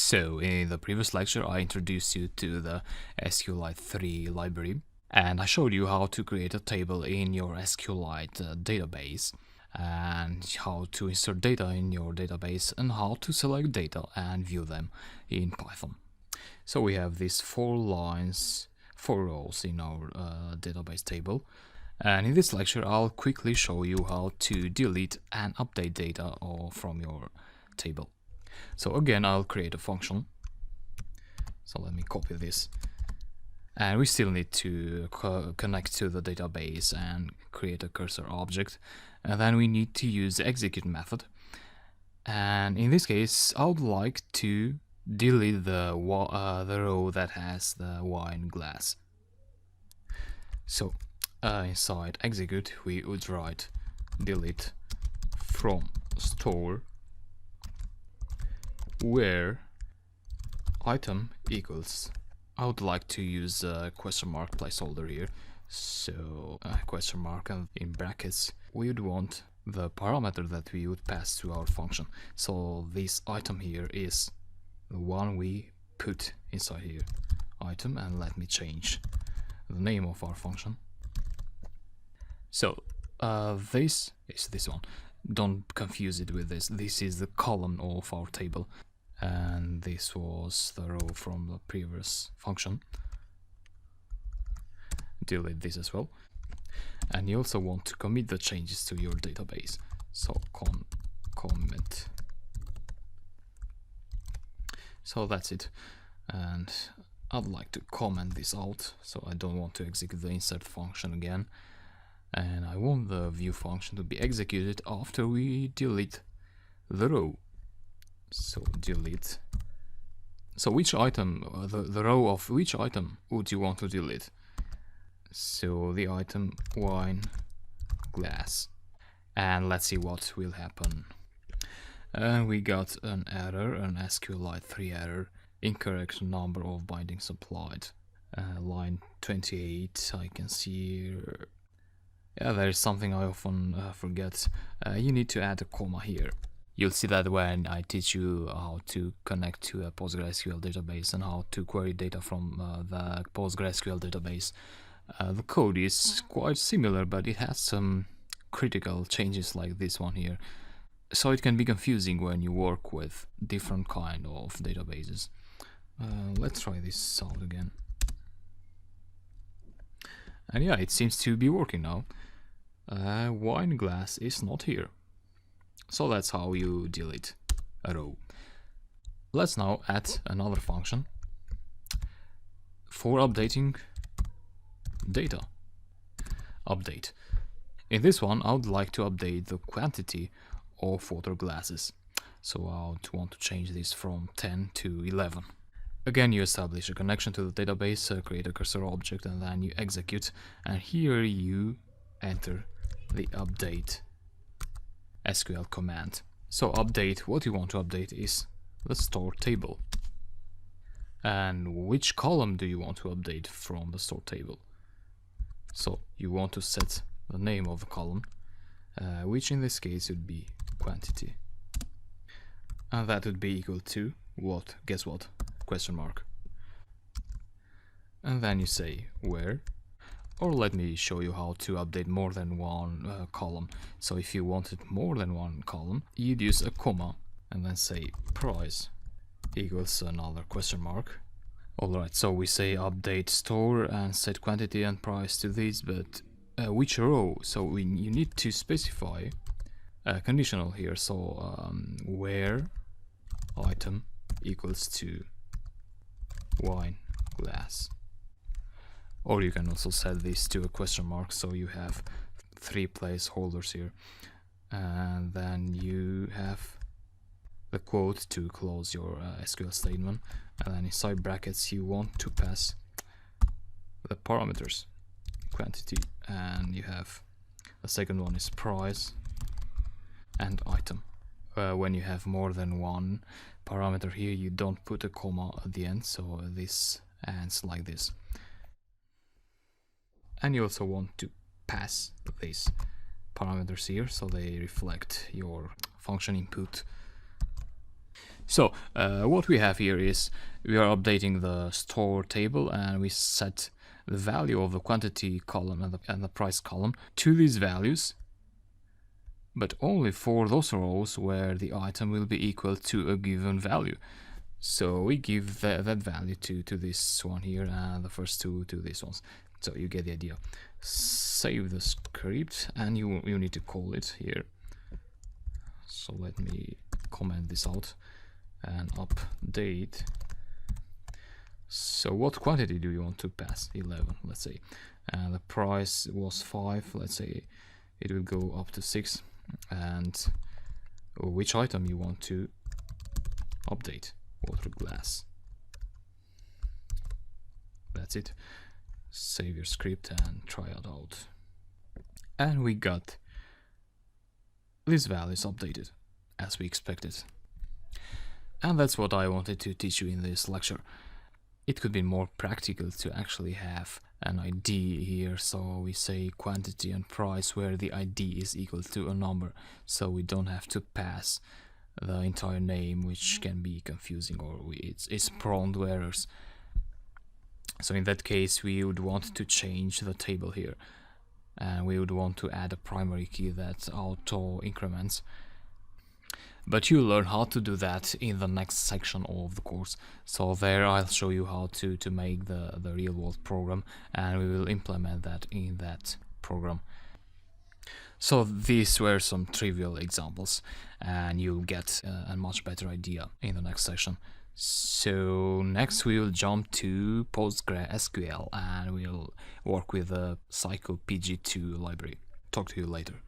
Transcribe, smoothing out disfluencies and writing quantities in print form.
So in the previous lecture I introduced you to the SQLite 3 library and I showed you how to create a table in your SQLite database and how to insert data in your database and how to select data and view them in Python. So we have these 4 rows in our database table, and in this lecture I'll quickly show you how to delete and update data from your table. So again, I'll create a function. So let me copy this. And we still need to connect to the database and create a cursor object. And then we need to use the execute method. And in this case, I would like to delete the row that has the wine glass. So inside execute, we would write delete from store where item equals, I would like to use a question mark placeholder here, so question mark, and in brackets we would want the parameter that we would pass to our function. So this item here is the one we put inside here, item, and let me change the name of our function. So this is this one. Don't confuse it with this. This is the column of our table, and this was the row from the previous function. Delete this as well. And you also want to commit the changes to your database. So commit. So that's it. And I'd like to comment this out, so I don't want to execute the insert function again. And I want the view function to be executed after we delete the row. So delete. So which item, the row of which item would you want to delete? So the item wine glass. And let's see what will happen. And we got an error, an SQLite 3 error, incorrect number of bindings applied. Line 28, I can see here. Yeah, there is something I often forget. You need to add a comma here. You'll see that when I teach you how to connect to a PostgreSQL database and how to query data from the PostgreSQL database. The code is quite similar, but it has some critical changes like this one here. So it can be confusing when you work with different kind of databases. Let's try this out again. And yeah, it seems to be working now. Wine glass is not here. So that's how you delete a row. Let's now add another function for updating data. Update. In this one, I would like to update the quantity of water glasses. So I would want to change this from 10 to 11. Again, you establish a connection to the database, create a cursor object, and then you execute. And here you enter the update SQL command. So update, what you want to update is the store table. And which column do you want to update from the store table? So you want to set the name of the column, which in this case would be quantity. And that would be equal to what? Guess what? Question mark. And then you say where. Or let me show you how to update more than one column. So if you wanted more than one column, you'd use a comma and then say price equals another question mark. Alright, so we say update store and set quantity and price to this, but which row? So you need to specify a conditional here. So where item equals to wine glass. Or you can also set this to a question mark, so you have 3 placeholders here. And then you have the quote to close your SQL statement. And then inside brackets you want to pass the parameters, quantity, and you have the second one is price and item. When you have more than one parameter here, you don't put a comma at the end, so this ends like this. And you also want to pass these parameters here so they reflect your function input. So what we have here is we are updating the store table, and we set the value of the quantity column and the price column to these values, but only for those rows where the item will be equal to a given value. So we give that value to this one here, and the first two to these ones. So you get the idea. Save the script, and you need to call it here. So let me comment this out and update. So what quantity do you want to pass? 11, let's say. And the price was 5, let's say it will go up to 6. And which item you want to update? Water glass. That's it. Save your script and try it out. And we got these values updated as we expected. And that's what I wanted to teach you in this lecture. It could be more practical to actually have an ID here, so we say quantity and price where the ID is equal to a number, so we don't have to pass the entire name, which can be confusing, or it's prone to errors. So in that case we would want to change the table here, and we would want to add a primary key that auto increments. But you'll learn how to do that in the next section of the course. So there I'll show you how to make the real world program, and we will implement that in that program. So these were some trivial examples, and you'll get a much better idea in the next session. So next we will jump to PostgreSQL, and we'll work with the Cycle PG2 library. Talk to you later.